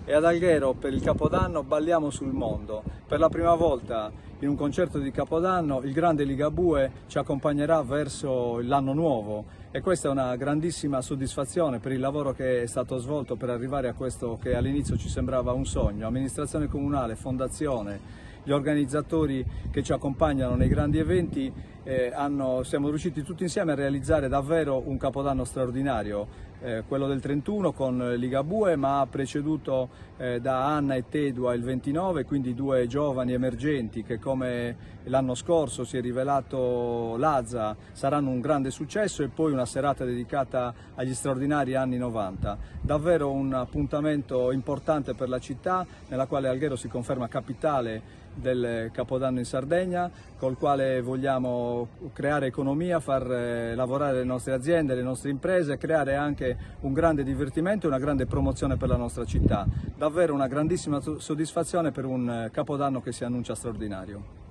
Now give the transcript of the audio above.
e ad Alghero per il Capodanno balliamo sul mondo. Per la prima volta in un concerto di Capodanno il grande Ligabue ci accompagnerà verso l'anno nuovo e questa è una grandissima soddisfazione per il lavoro che è stato svolto per arrivare a questo che all'inizio ci sembrava un sogno. Amministrazione comunale, fondazione, gli organizzatori che ci accompagnano nei grandi eventi siamo riusciti tutti insieme a realizzare davvero un Capodanno straordinario, quello del 31 con Ligabue, ma preceduto da Anna e Tedua il 29, quindi due giovani emergenti che come l'anno scorso si è rivelato Lazza saranno un grande successo, e poi una serata dedicata agli straordinari anni 90. Davvero un appuntamento importante per la città, nella quale Alghero si conferma capitale del Capodanno in Sardegna, col quale vogliamo creare economia, far lavorare le nostre aziende, le nostre imprese, creare anche un grande divertimento e una grande promozione per la nostra città. Davvero una grandissima soddisfazione per un Capodanno che si annuncia straordinario.